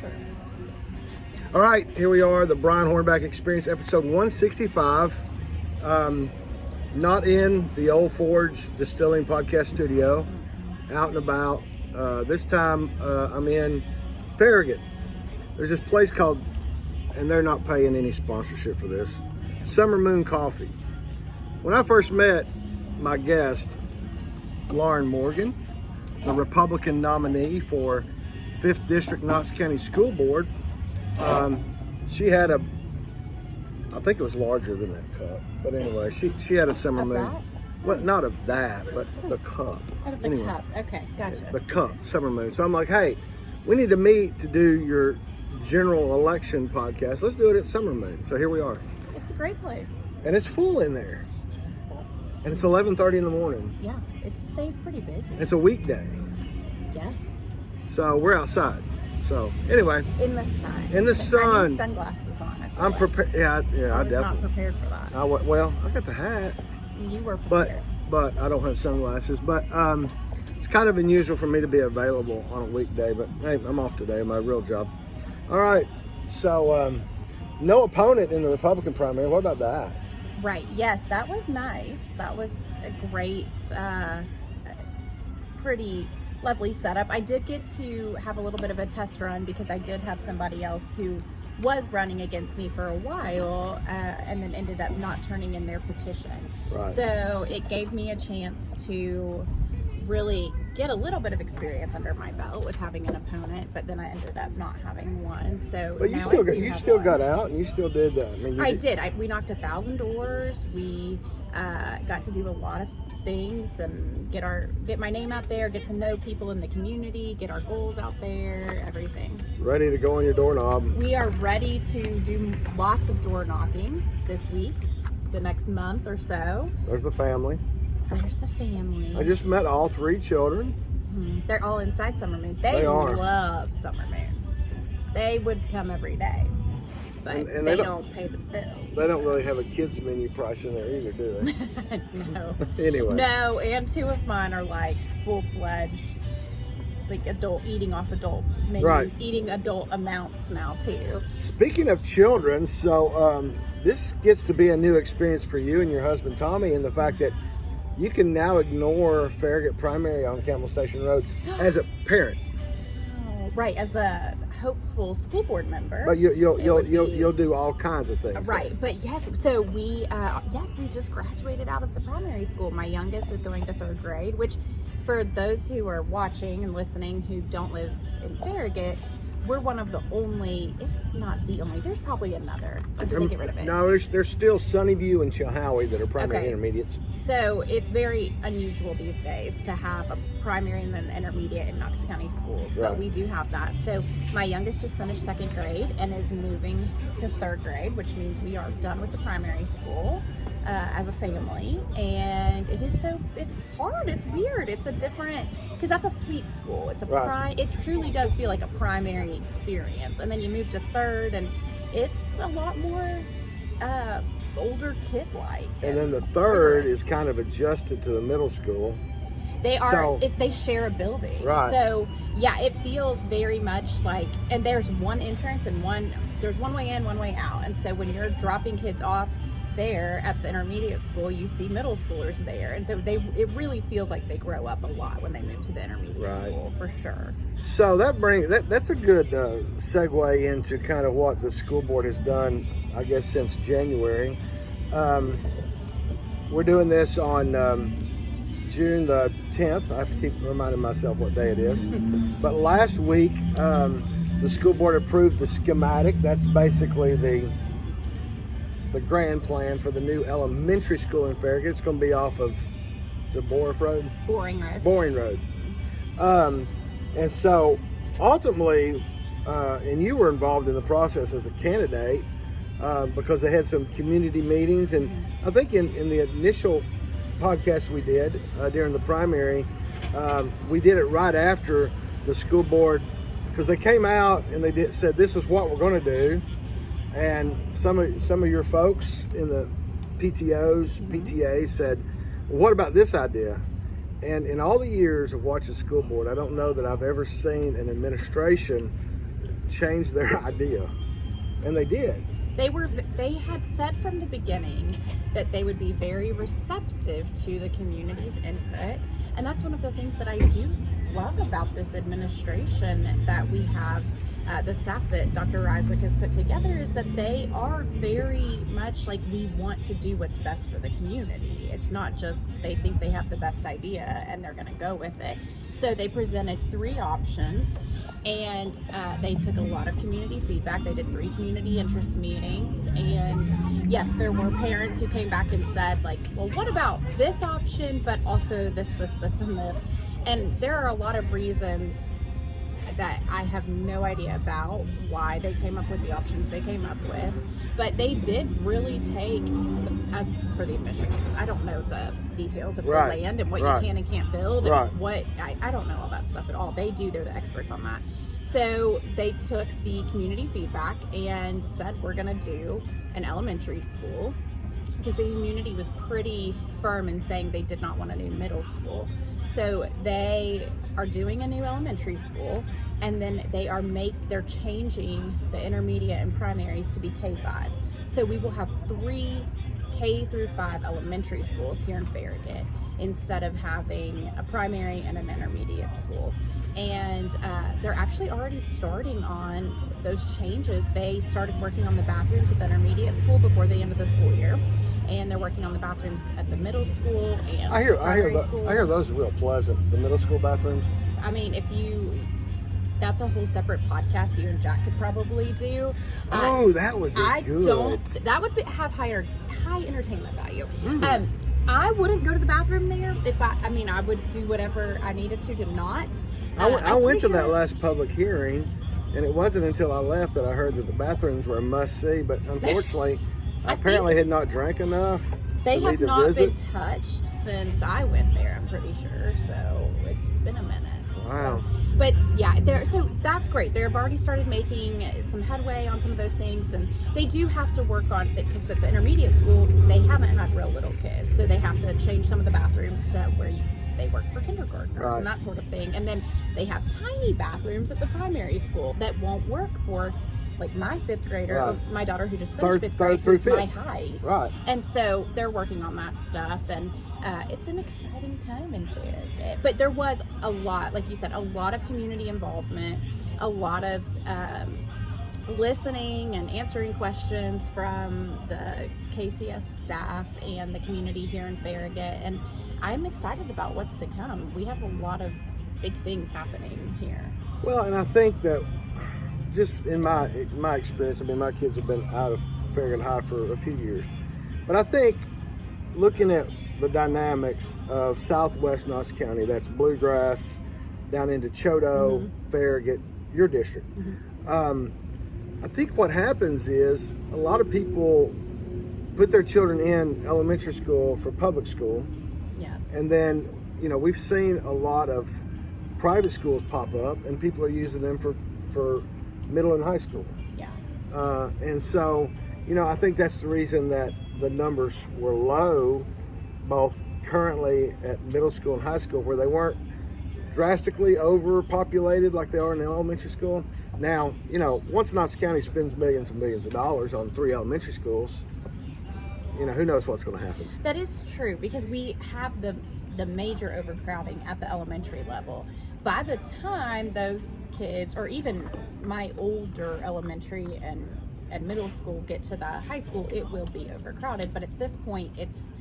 sir. All right, here we are, the Brian Hornback Experience, episode 165. Not in the Old Forge Distilling Podcast Studio, out and about. This time I'm in Farragut. There's this place called, and they're not paying any sponsorship for this, Summer Moon Coffee. When I first met my guest, Lauren Morgan, the Republican nominee for 5th District Knox County School Board, she had a, I think it was larger than that cup, but anyway, she had a Summer Of Moon. that? Well, not of that, but the cup. Out of the Anyway, cup. Okay, gotcha. the cup, Summer Moon. So I'm like, hey, we need to meet to do your general election podcast. Let's do it at Summer Moon. So here we are. It's a great place. And it's full in there. It is full. And it's 11:30 in the morning. Yeah, it stays pretty busy. It's a weekday. Yes. So we're outside. So anyway, In the sun. In the I sun. need sunglasses on. I feel I'm like. prepared. Yeah, I I was not definitely. prepared for that. Well, I got the hat, You were but prepared. I don't have sunglasses. But it's kind of unusual for me to be available on a weekday. But hey, I'm off today, my real job. All right. So no opponent in the Republican primary. What about that? Right. Yes, that was nice. That was a great, pretty lovely setup. I did get to have a little bit of a test run because I did have somebody else who was running against me for a while and then ended up not turning in their petition. Right. So it gave me a chance to really get a little bit of experience under my belt with having an opponent, but then I ended up not having one. So But you now still I got do you have still one. got out and you still did that. I mean, I did. We knocked 1,000 doors. We got to do a lot of things and get my name out there, get to know people in the community, get our goals out there, everything. ready to go on your doorknob. We are ready to do lots of door knocking this week, the next month or so. There's the family. There's the family. I just met all 3 children. They're all inside Summer Moon. They are. love Summer Moon. They would come every day, but And they they don't pay the bills. They don't really have a kids menu price in there either, do they? No. Anyway. No, and 2 of mine are like full-fledged, like eating off adult menus, Right. eating adult amounts now too. Speaking of children, so this gets to be a new experience for you and your husband Tommy, in the fact that you can now ignore Farragut Primary on Campbell Station Road as a parent. Oh, right, as a hopeful school board member. But you'll would be- do all kinds of things. Right, but yes, so we just graduated out of the primary school. My youngest is going to 3rd grade, which for those who are watching and listening who don't live in Farragut, we're one of the only, if not the only, there's probably another, or did they get rid of it? No, there's still Sunnyview and Chilhowie that are primary Okay. intermediates. So it's very unusual these days to have a primary and an intermediate in Knox County schools, but Right. we do have that. So my youngest just finished 2nd grade and is moving to 3rd grade, which means we are done with the primary school as a family. And it's hard, it's weird, it's a different, because that's a sweet school. It's a Right. it truly does feel like a primary experience. And then you move to 3rd and it's a lot more older kid-like. And then the 3rd rigorous. is kind of adjusted to the middle school. They are, So- if they share a building. Right. So, yeah, it feels very much like, and there's one entrance and there's one way in, one way out. And so when you're dropping kids off there at the intermediate school, you see middle schoolers there. And so it really feels like they grow up a lot when they move to the intermediate Right. school, for sure. So that's a good segue into kind of what the school board has done, I guess, since January. We're doing this on June the 10th. I have to keep reminding myself what day it is. But last week, the school board approved the schematic. That's basically the grand plan for the new elementary school in Farragut. It's going to be off of, is it Boriff Road? Boring, right? Boring Road. And so ultimately, and you were involved in the process as a candidate because they had some community meetings. And I think in the initial podcast we did during the primary, we did it right after the school board, because they came out and they said, this is what we're going to do. And some of your folks in the PTOs, PTAs said, well, what about this idea? And in all the years of watching school board, I don't know that I've ever seen an administration change their idea, and they did. They had said from the beginning that they would be very receptive to the community's input, and that's one of the things that I do love about this administration that we have. The staff that Dr. Reiswick has put together is that they are very much like, we want to do what's best for the community. It's not just they think they have the best idea and they're going to go with it. So they presented 3 options, and they took a lot of community feedback. They did 3 community interest meetings, and yes, there were parents who came back and said, like, well, what about this option, but also this, and this. And there are a lot of reasons that I have no idea about why they came up with the options they came up with, but they did really take, as for the administration, because I don't know the details of the land and what you can and can't build, and what I don't know all that stuff at all. They do, they're the experts on that. So they took the community feedback and said, we're going to do an elementary school, because the community was pretty firm in saying they did not want a new middle school. So they are doing a new elementary school, and then they're changing the intermediate and primaries to be K-5s. So we will have 3 K through 5 elementary schools here in Farragut, instead of having a primary and an intermediate school. And they're actually already starting on those changes. They started working on the bathrooms at the intermediate school before the end of the school year, and they're working on the bathrooms at the middle school and primary school. I hear those are real pleasant, the middle school bathrooms. I mean, that's a whole separate podcast you and Jack could probably do. That would be good. That would have high entertainment value. I wouldn't go to the bathroom there if I would do whatever I needed to not. I went to that last public hearing, and it wasn't until I left that I heard that the bathrooms were a must-see, but unfortunately, I apparently had not drank enough. They have not been touched since I went there, I'm pretty sure, so it's been a minute. Wow. But yeah, so that's great. They've already started making some headway on some of those things, and they do have to work on it, because at the intermediate school, they haven't had real little kids, so they have to change some of the bathrooms to where they work for kindergartners and that sort of thing. And then they have tiny bathrooms at the primary school that won't work for, like, my 5th grader, my daughter who just finished 5th grade, who's my height. Right. And so they're working on that stuff, and it's an exciting time in Farragut. But there was a lot, like you said, a lot of community involvement, a lot of listening and answering questions from the KCS staff and the community here in Farragut. And I'm excited about what's to come. We have a lot of big things happening here. Well, and I think that just in my experience, my kids have been out of Farragut High for a few years. But I think looking at the dynamics of southwest Knox County, that's Bluegrass, down into Choteau, Farragut, your district. I think what happens is a lot of people put their children in elementary school for public school. Yes. And then, we've seen a lot of private schools pop up, and people are using them for middle and high school. Yeah. And so, I think that's the reason that the numbers were low, both currently at middle school and high school, where they weren't drastically overpopulated like they are in the elementary school. Now, once Knox County spends millions and millions of dollars on 3 elementary schools, who knows what's going to happen. That is true, because we have the major overcrowding at the elementary level. By the time those kids, or even my older elementary and middle school, get to the high school, it will be overcrowded. But at this point, it's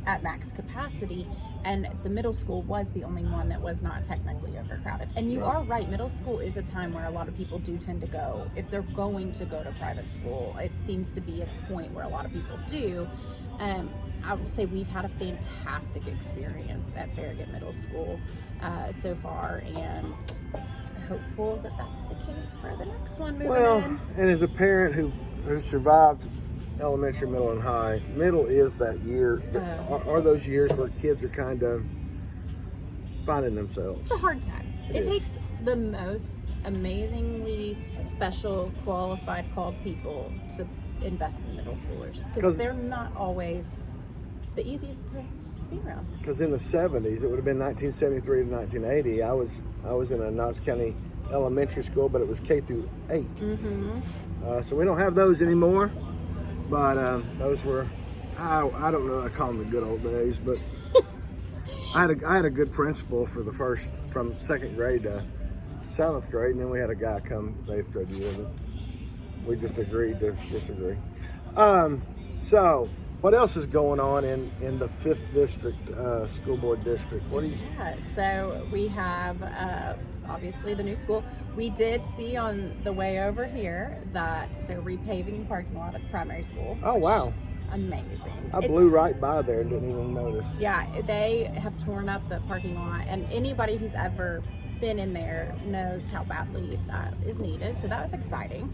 at max capacity, and the middle school was the only one that was not technically overcrowded. And you are right, middle school is a time where a lot of people do tend to go, if they're going to go to private school, it seems to be a point where a lot of people do. I would say we've had a fantastic experience at Farragut Middle School so far, and hopeful that that's the case for the next one moving in. And as a parent who survived elementary, middle, and high, middle is that year, are those years where kids are kind of finding themselves. It's a hard time. It takes the most amazingly special, qualified, called people to invest in middle schoolers, because they're not always the easiest to be around. Because in the 70s, it would have been 1973 to 1980, I was in a Knox County elementary school, but it was K through 8. Mm-hmm. So we don't have those anymore, but those were, I don't know, I call them the good old days, but I had a good principal for the first, from 2nd grade to 7th grade, and then we had a guy come the 8th grade year that we just agreed to disagree. So what else is going on in the 5th district, school board district? What do you? Yeah, so we have obviously the new school. We did see on the way over here that they're repaving the parking lot at the primary school. Oh, wow. Amazing. I blew right by there and didn't even notice. Yeah, they have torn up the parking lot, and anybody who's ever been in there knows how badly that is needed. So that was exciting.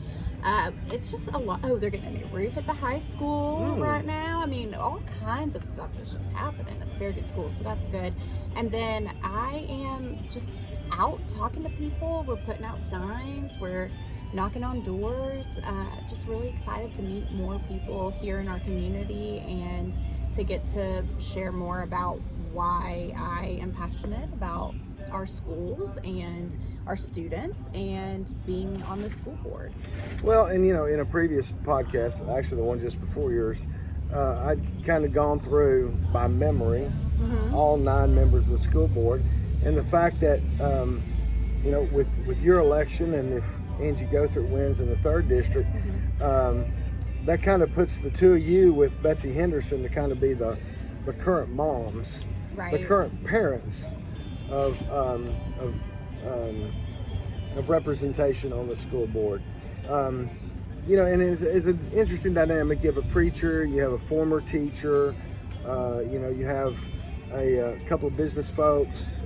It's just a lot. Oh, they're getting a new roof at the high school right now. I mean, all kinds of stuff is just happening at the Farragut School, so that's good. And then I am just out talking to people. We're putting out signs. We're knocking on doors. Just really excited to meet more people here in our community and to get to share more about why I am passionate about our schools and our students and being on the school board. Well, and in a previous podcast, actually the one just before yours, I'd kind of gone through by memory all 9 members of the school board, and the fact that with your election, and if Angie Gothert wins in the 3rd district, that kind of puts the 2 of you with Betsy Henderson to kind of be the current moms, right, the current parents of representation on the school board. And it's an interesting dynamic. You have a preacher, you have a former teacher, you have a couple of business folks.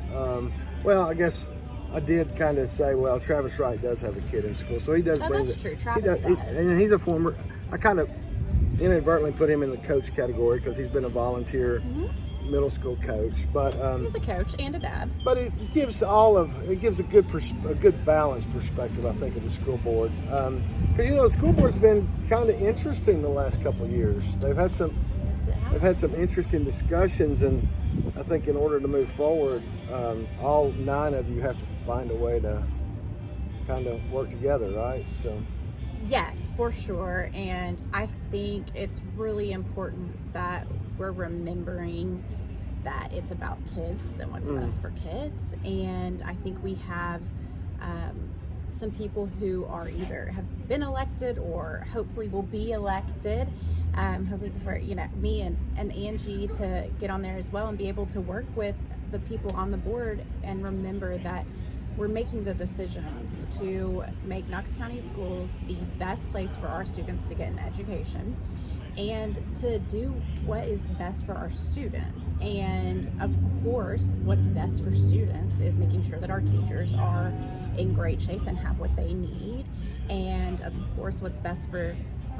Well, I guess I did kind of say, well, Travis Wright does have a kid in school, so he does bring that's it. true. Travis does. And he's a former, I kind of inadvertently put him in the coach category because he's been a volunteer middle school coach, but he's a coach and a dad. But it gives a good balanced perspective, I think, of the school board. Because the school board's been kind of interesting the last couple of years. They've had some interesting discussions, and I think in order to move forward, all 9 of you have to find a way to kind of work together, right? So. Yes, for sure. And I think it's really important that we're remembering that it's about kids and what's best for kids. And I think we have some people who are either have been elected or hopefully will be elected. Hoping for me and Angie to get on there as well and be able to work with the people on the board and remember that we're making the decisions to make Knox County Schools the best place for our students to get an education and to do what is best for our students. And of course, what's best for students is making sure that our teachers are in great shape and have what they need. And of course, what's best for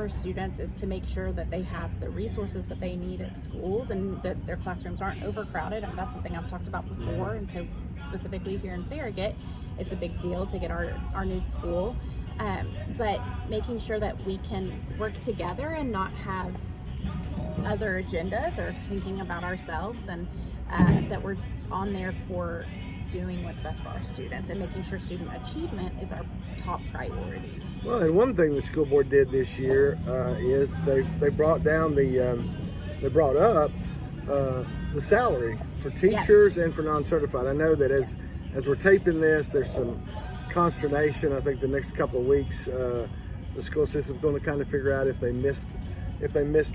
students is to make sure that they have the resources that they need at schools and that their classrooms aren't overcrowded. And that's something I've talked about before. And so specifically here in Farragut, it's a big deal to get our new school. But making sure that we can work together and not have other agendas or thinking about ourselves, and that we're on there for doing what's best for our students and making sure student achievement is our top priority. Well, and one thing the school board did this year is they brought down they brought up the salary for teachers and for non-certified. I know that as we're taping this, there's some consternation. I think the next couple of weeks, the school system's going to kind of figure out if they missed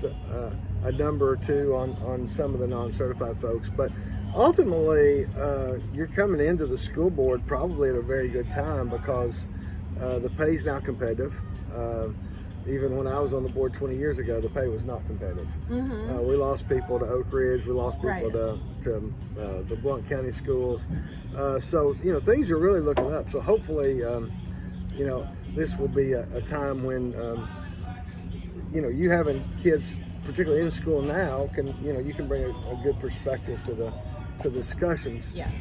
a number or two on some of the non-certified folks. But ultimately, you're coming into the school board probably at a very good time because the pay's now competitive. Even when I was on the board 20 years ago, the pay was not competitive. We lost people to Oak Ridge. We lost people to the Blount County schools. So, things are really looking up. So hopefully, this will be a time when, you having kids, particularly in school now, you can bring a good perspective to the discussions. Yes.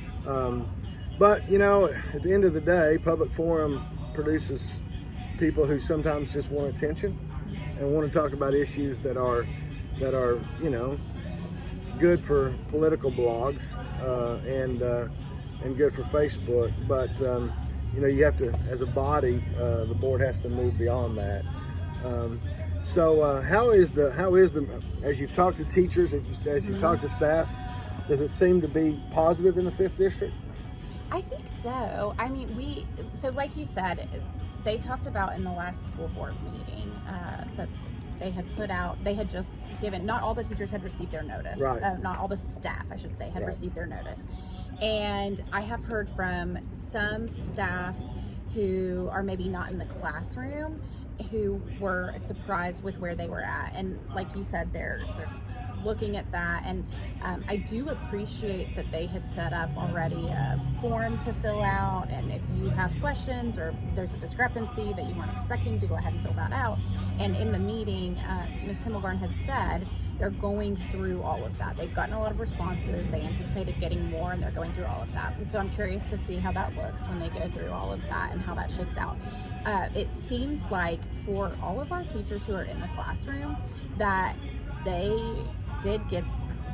But, at the end of the day, public forum produces people who sometimes just want attention and want to talk about issues that are good for political blogs and good for Facebook. But you have to, as a body, the board has to move beyond that. So how is the as you've talked to teachers, as you talk to staff, does it seem to be positive in the 5th district? I think so. I mean, so like you said, they talked about in the last school board meeting that they had just given, not all the teachers had received their notice. Right. Not all the staff, I should say, had received their notice. And I have heard from some staff who are maybe not in the classroom who were surprised with where they were at. And like you said, they're looking at that, and I do appreciate that they had set up already a form to fill out, and if you have questions or there's a discrepancy that you weren't expecting, to go ahead and fill that out. And in the meeting, Ms. Himmelgarn had said they're going through all of that. They've gotten a lot of responses, they anticipated getting more, and they're going through all of that. And so I'm curious to see how that looks when they go through all of that and how that shakes out. It seems like for all of our teachers who are in the classroom that they did get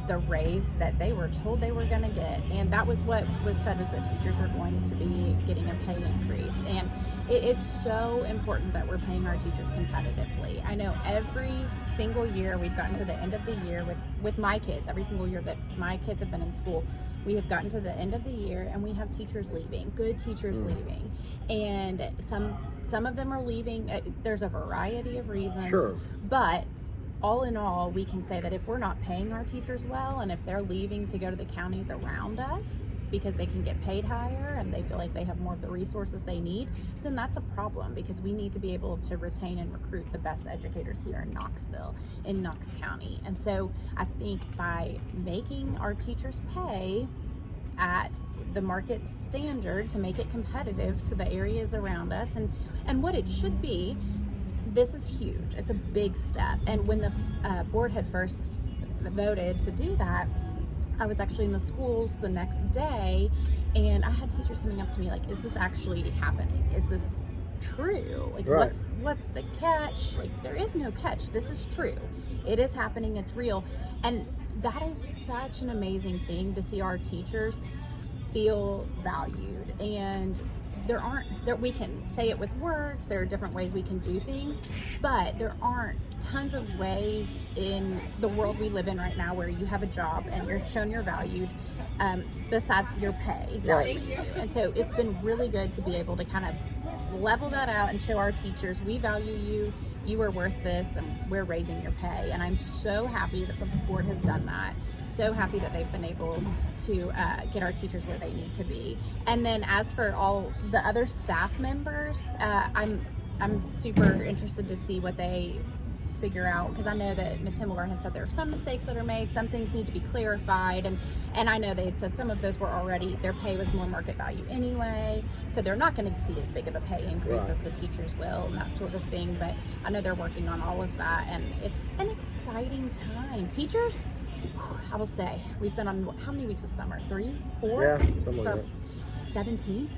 the raise that they were told they were going to get, and that was what was said, was that teachers were going to be getting a pay increase. And it is so important that we're paying our teachers competitively. I know every single year we've gotten to the end of the year with my kids, every single year that my kids have been in school, we have gotten to the end of the year and we have teachers leaving, good teachers leaving, and some of them are leaving. There's a variety of reasons, but all in all, we can say that if we're not paying our teachers well, and if they're leaving to go to the counties around us because they can get paid higher and they feel like they have more of the resources they need, then that's a problem, because we need to be able to retain and recruit the best educators here in Knoxville, in Knox County. And so I think by making our teachers pay at the market standard to make it competitive to the areas around us and what it should be, this is huge. It's a big step. And when the board had first voted to do that, I was actually in the schools the next day, and I had teachers coming up to me like, is this actually happening? Is this true? Like, what's the catch? Like, there is no catch. This is true. It is happening. It's real. And that is such an amazing thing to see our teachers feel valued. And we can say it with words, there are different ways we can do things, but there aren't tons of ways in the world we live in right now where you have a job and you're shown you're valued, besides your pay value you. And so it's been really good to be able to kind of level that out and show our teachers, we value you, you are worth this, and we're raising your pay. And I'm so happy that the board has done that. So happy that they've been able to get our teachers where they need to be. And then as for all the other staff members, I'm super interested to see what they figure out, because I know that Ms. Himmelgarn had said there are some mistakes that are made, some things need to be clarified, and I know they had said some of those were already, their pay was more market value anyway, so they're not going to see as big of a pay increase as the teachers will, and that sort of thing. But I know they're working on all of that, and it's an exciting time. Teachers, I will say, we've been on how many weeks of summer? 3, 4? Yeah, something like that. 17?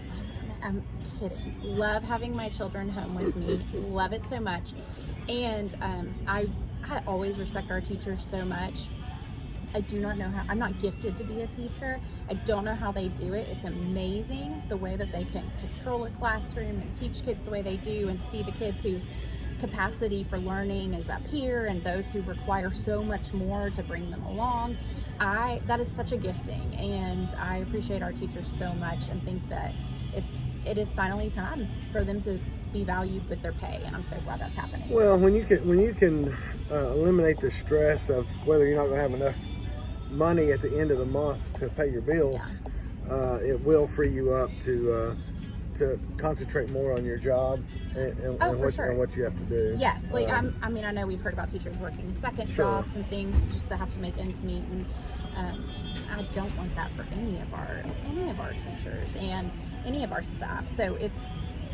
I'm kidding. Love having my children home with me. Love it so much. And I always respect our teachers so much. I do not know how, I'm not gifted to be a teacher. I don't know how they do it. It's amazing the way that they can control a classroom and teach kids the way they do, and see the kids whose capacity for learning is up here and those who require so much more to bring them along. That is such a gifting, and I appreciate our teachers so much and think that it is finally time for them to be valued with their pay, and I'm so glad that's happening. Well, when you can eliminate the stress of whether you're not going to have enough money at the end of the month to pay your bills, it will free you up to concentrate more on your job and what you have to do. Yes, like I mean, I know we've heard about teachers working second jobs and things just to have to make ends meet, and I don't want that for any of our teachers and any of our staff. So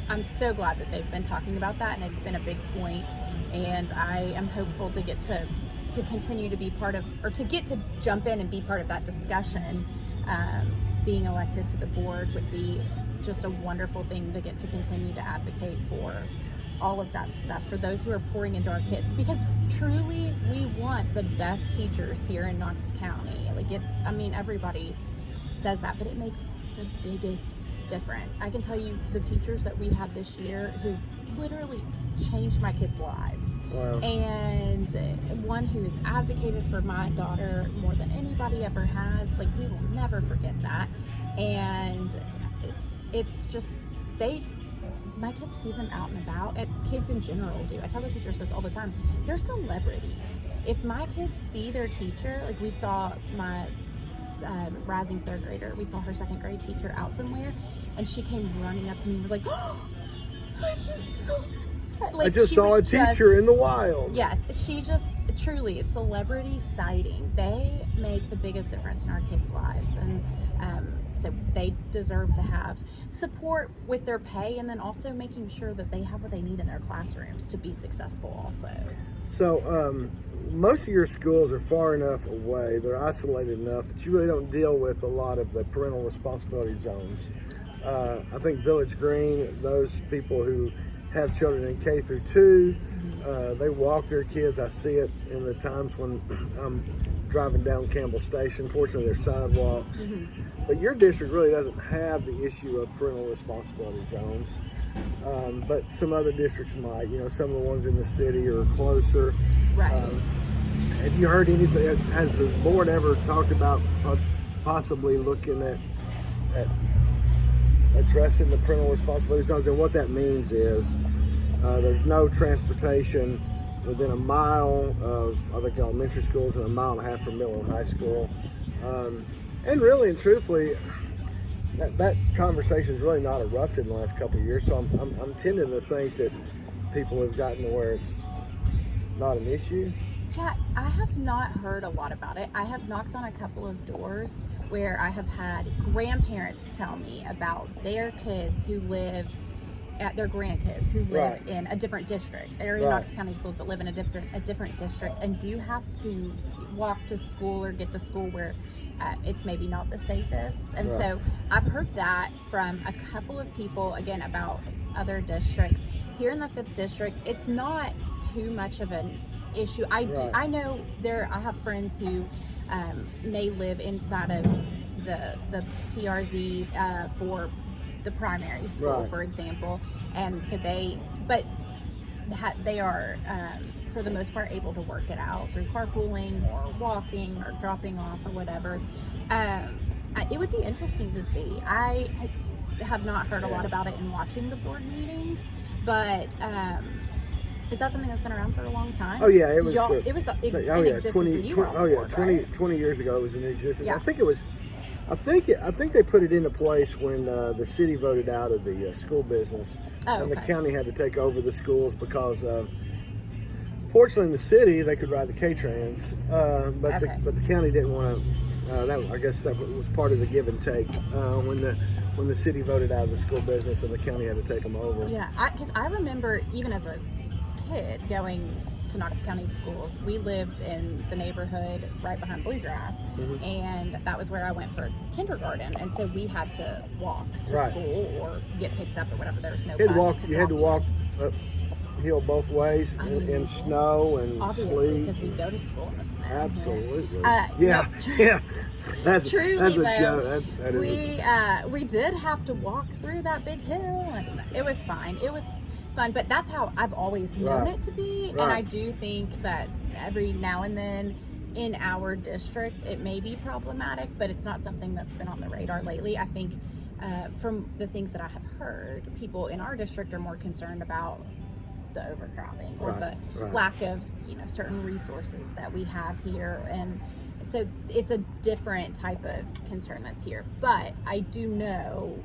I'm so glad that they've been talking about that, and it's been a big point, and I am hopeful to get to continue to be part of, or to get to jump in and be part of that discussion. Being elected to the board would be just a wonderful thing to get to continue to advocate for all of that stuff for those who are pouring into our kids, because truly we want the best teachers here in Knox County. Like, everybody says that, but it makes the biggest difference. I can tell you the teachers that we had this year who literally changed my kids' lives. Wow. And one who has advocated for my daughter more than anybody ever has. Like, we will never forget that. And it's just, my kids see them out and about, and kids in general do. I tell the teachers this all the time. They're celebrities. If my kids see their teacher, like we saw my rising third grader, we saw her second grade teacher out somewhere, and she came running up to me and was like, oh, I just so excited. Like, I just saw a teacher in the wild. Yes, she just truly, celebrity sighting. They make the biggest difference in our kids' lives, and so they deserve to have support with their pay, and then also making sure that they have what they need in their classrooms to be successful also. So most of your schools are far enough away, they're isolated enough that you really don't deal with a lot of the parental responsibility zones. I think Village Green, those people who have children in K through 2, they walk their kids. I see it in the times when I'm driving down Campbell Station. Fortunately, there's sidewalks. But your district really doesn't have the issue of parental responsibility zones. But some other districts might. You know, some of the ones in the city are closer. Right. Have you heard anything? Has the board ever talked about possibly looking at addressing the parental responsibility zones? And what that means is there's no transportation within a mile of, I think, elementary schools and a mile and a half from middle and high school. And really and truthfully, that conversation has really not erupted in the last couple of years. So I'm tending to think that people have gotten to where it's not an issue. Yeah, I have not heard a lot about it. I have knocked on a couple of doors where I have had grandparents tell me about their kids who live at their grandkids who live in a different district. They're in Knox County Schools, but live in a different district, and do have to walk to school or get to school where it's maybe not the safest. And so I've heard that from a couple of people, again, about other districts. Here in the 5th district, it's not too much of an issue. I know I have friends who may live inside of the PRZ for the primary school, for example, and so they are for the most part able to work it out through carpooling or walking or dropping off or whatever. It would be interesting to see. I have not heard a lot about it in watching the board meetings, but is that something that's been around for a long time? Oh yeah, it was in existence when you were on the board, 20 years ago it was in existence. Yeah. I think they put it into place when the city voted out of the school business, and the county had to take over the schools because, fortunately, in the city they could ride the K-Trans, but the county didn't want to. I guess that was part of the give and take when the city voted out of the school business and the county had to take them over. Yeah, because I remember even as a kid going to Knox County schools. We lived in the neighborhood right behind Bluegrass, and that was where I went for kindergarten, and so we had to walk to school or get picked up or whatever. There was no bus. You had to walk uphill both ways in snow and obviously, because we go to school in the snow. Absolutely. Yeah. That's truly, that's a though, joke. we did have to walk through that big hill, and it was fine. It was fun, but that's how I've always known it to be. And I do think that every now and then in our district it may be problematic, but it's not something that's been on the radar lately. I think from the things that I have heard, people in our district are more concerned about the overcrowding or the lack of certain resources that we have here, and so it's a different type of concern that's here. But I do know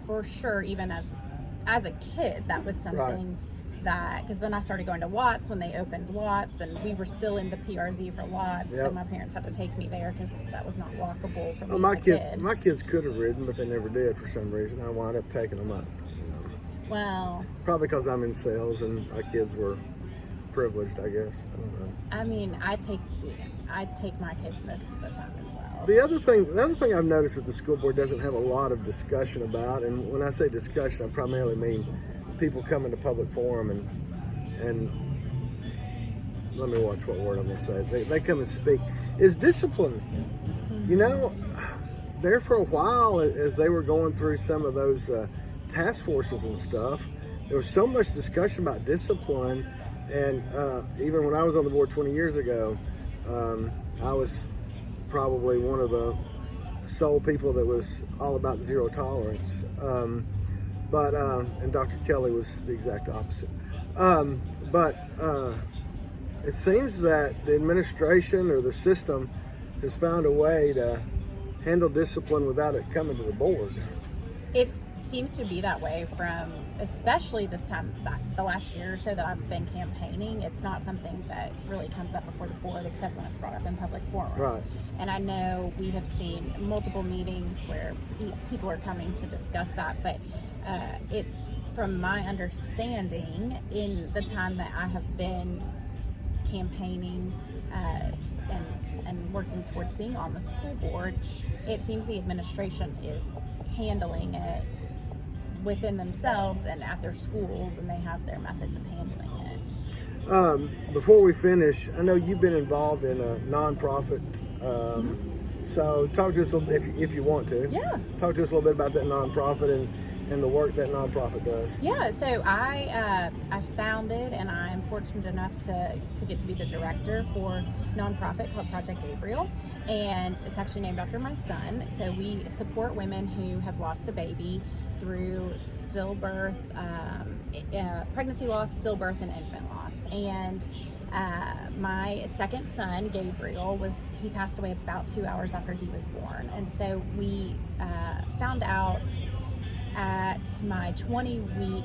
for sure, even as a kid, that was something that, because then I started going to Watts when they opened Watts, and we were still in the PRZ for Watts, so my parents had to take me there because that was not walkable for me. My kids could have ridden, but they never did for some reason. I wound up taking them up. Well, probably because I'm in sales and my kids were privileged, I guess. I don't know. I mean, I take my kids most of the time as well. The other thing I've noticed that the school board doesn't have a lot of discussion about, and when I say discussion, I primarily mean people coming to public forum and let me watch what word I'm going to say. They come and speak, is discipline. there for a while, as they were going through some of those task forces and stuff, there was so much discussion about discipline. And even when I was on the board 20 years ago, I was probably one of the sole people that was all about zero tolerance. And Dr. Kelly was the exact opposite. It seems that the administration or the system has found a way to handle discipline without it coming to the board. It seems to be that way from, especially this time, the last year or so that I've been campaigning. It's not something that really comes up before the board except when it's brought up in public forum. Right. And I know we have seen multiple meetings where people are coming to discuss that, but from my understanding, in the time that I have been campaigning and working towards being on the school board, it seems the administration is handling it within themselves and at their schools, and they have their methods of handling it. Before we finish, I know you've been involved in a nonprofit. So talk to us, if you want to. Yeah. Talk to us a little bit about that nonprofit and the work that nonprofit does. Yeah, so I founded, and I'm fortunate enough to get to be the director for a nonprofit called Project Gabriel, and it's actually named after my son. So we support women who have lost a baby through stillbirth, pregnancy loss, stillbirth, and infant loss. And my second son, Gabriel, he passed away about 2 hours after he was born, and so we found out at my 20-week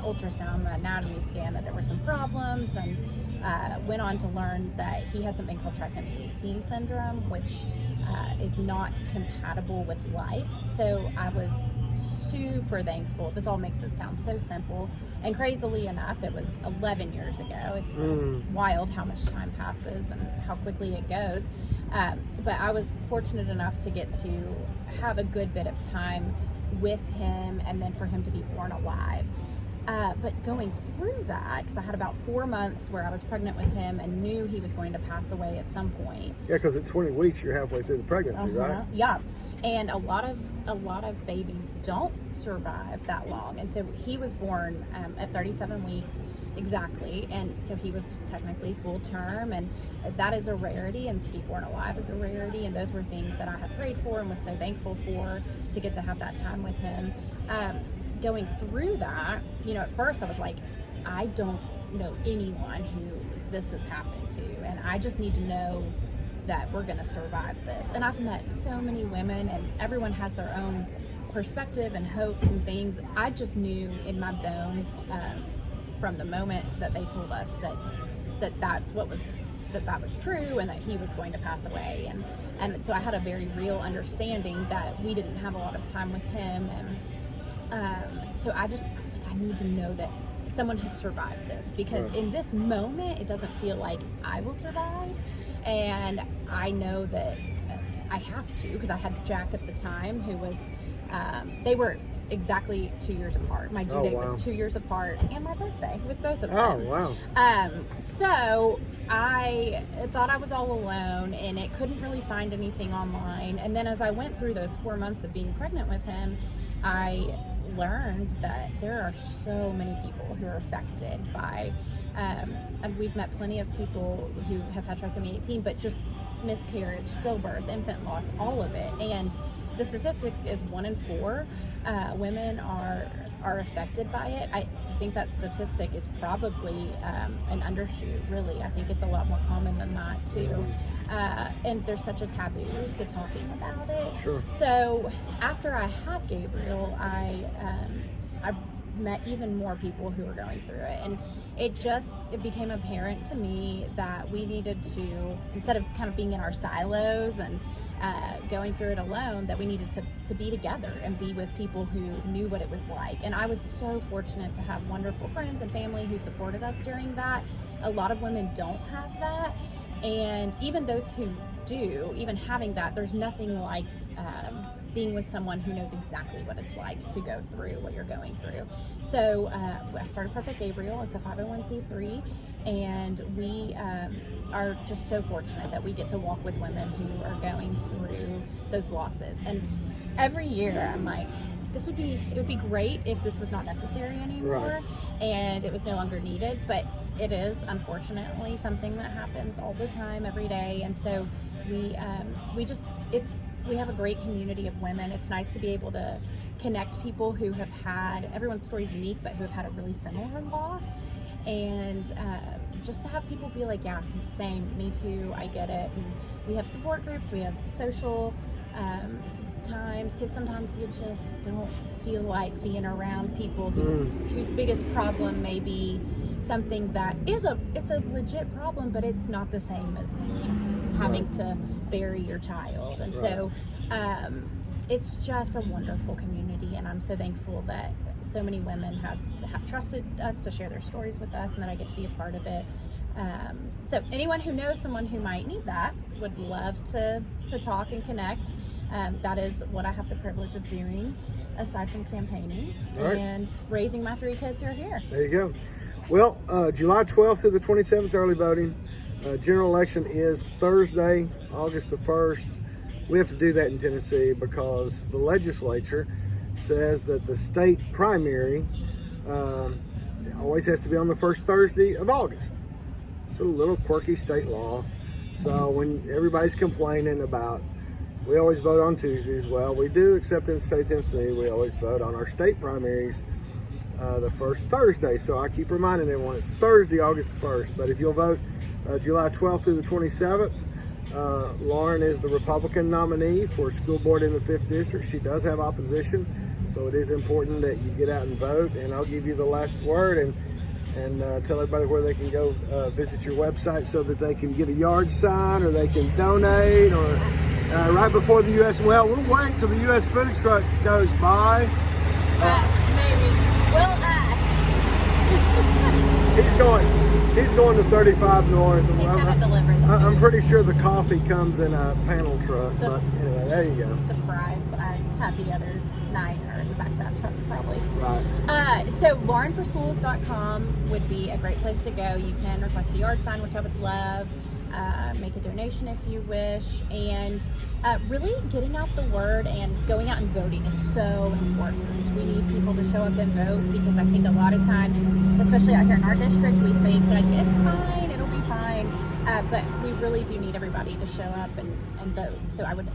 ultrasound, the anatomy scan, that there were some problems, and went on to learn that he had something called trisomy 18 syndrome, which is not compatible with life. So I was super thankful. This all makes it sound so simple, and crazily enough, it was 11 years ago. It's wild how much time passes and how quickly it goes. But I was fortunate enough to get to have a good bit of time with him, and then for him to be born alive. But going through that, because I had about 4 months where I was pregnant with him and knew he was going to pass away at some point. Yeah, because at 20 weeks you're halfway through the pregnancy, right? Yeah, and a lot of babies don't survive that long, and so he was born at 37 weeks exactly, and so he was technically full term, and that is a rarity, and to be born alive is a rarity, and those were things that I had prayed for and was so thankful for, to get to have that time with him. Going through that, at first I was like, I don't know anyone who this has happened to, and I just need to know that we're going to survive this. And I've met so many women, and everyone has their own perspective and hopes and things. I just knew in my bones from the moment that they told us that was true, and that he was going to pass away, and so I had a very real understanding that we didn't have a lot of time with him, and so I was like, I need to know that someone has survived this, because in this moment it doesn't feel like I will survive, and I know that I have to, because I had Jack at the time, who was they were exactly 2 years apart. My due date was 2 years apart, and my birthday, with both of them. Oh, wow. So I thought I was all alone, and it couldn't really find anything online. And then as I went through those 4 months of being pregnant with him, I learned that there are so many people who are affected by, and we've met plenty of people who have had trisomy 18, but just miscarriage, stillbirth, infant loss, all of it. And the statistic is 1 in 4 women are affected by it. I think that statistic is probably an undershoot, really. I think it's a lot more common than that, too. And there's such a taboo to talking about it. Sure. So after I had Gabriel, I met even more people who were going through it, and it became apparent to me that we needed to, instead of kind of being in our silos and going through it alone, that we needed to be together and be with people who knew what it was like. And I was so fortunate to have wonderful friends and family who supported us during that. A lot of women don't have that, and even those who do, even having that, there's nothing like being with someone who knows exactly what it's like to go through what you're going through. So I started Project Gabriel. It's a 501c3, and we are just so fortunate that we get to walk with women who are going through those losses. And every year I'm like, it would be great if this was not necessary anymore, right, and it was no longer needed, but it is unfortunately something that happens all the time, every day. And so we have a great community of women. It's nice to be able to connect people who have had, everyone's story is unique, but who have had a really similar loss, and just to have people be like, yeah, same, me too, I get it. And we have support groups, we have social times, because sometimes you just don't feel like being around people whose biggest problem may be something that it's a legit problem, but it's not the same as having to bury your child. And so it's just a wonderful community, and I'm so thankful that so many women have trusted us to share their stories with us, and that I get to be a part of it. So anyone who knows someone who might need that, would love to talk and connect. That is what I have the privilege of doing, aside from campaigning and raising my 3 kids who are here. There you go. Well, July 12th through the 27th, early voting. General election is Thursday, August the 1st. We have to do that in Tennessee because the legislature says that the state primary always has to be on the first Thursday of August. It's a little quirky state law. So when everybody's complaining about, we always vote on Tuesdays, well, we do, except in the state of Tennessee, we always vote on our state primaries the first Thursday. So I keep reminding everyone it's Thursday, August 1st. But if you'll vote July 12th through the 27th, Lauren is the Republican nominee for school board in the 5th district. She does have opposition, so it is important that you get out and vote. And I'll give you the last word and tell everybody where they can go visit your website so that they can get a yard sign, or they can donate, or right before the U.S. Well, we'll wait till the U.S. food truck goes by. Maybe. Well, he's going to 35 North. He's gonna deliver. I'm pretty sure the coffee comes in a panel truck. But anyway, there you go. The fries that I had the other night are in the back of that truck, probably. Right. So LaurenForSchools.com would be a great place to go. You can request a yard sign, which I would love. Make a donation if you wish, and really getting out the word and going out and voting is so important. We need people to show up and vote, because I think a lot of times, especially out here in our district, we think like it's fine, it'll be fine, but we really do need everybody to show up and vote. So I would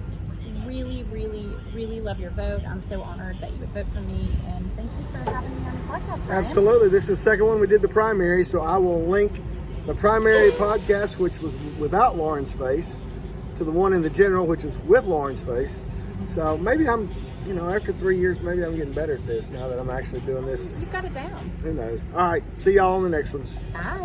really, really, really love your vote. I'm so honored that you would vote for me, and thank you for having me on the podcast, Brian. Absolutely. This is the second one we did the primary, so I will link the primary podcast, which was without Lauren's face, to the one in the general, which is with Lauren's face. So maybe I'm, after 3 years, maybe I'm getting better at this now that I'm actually doing this. You've got it down. Who knows? All right. See y'all on the next one. Bye.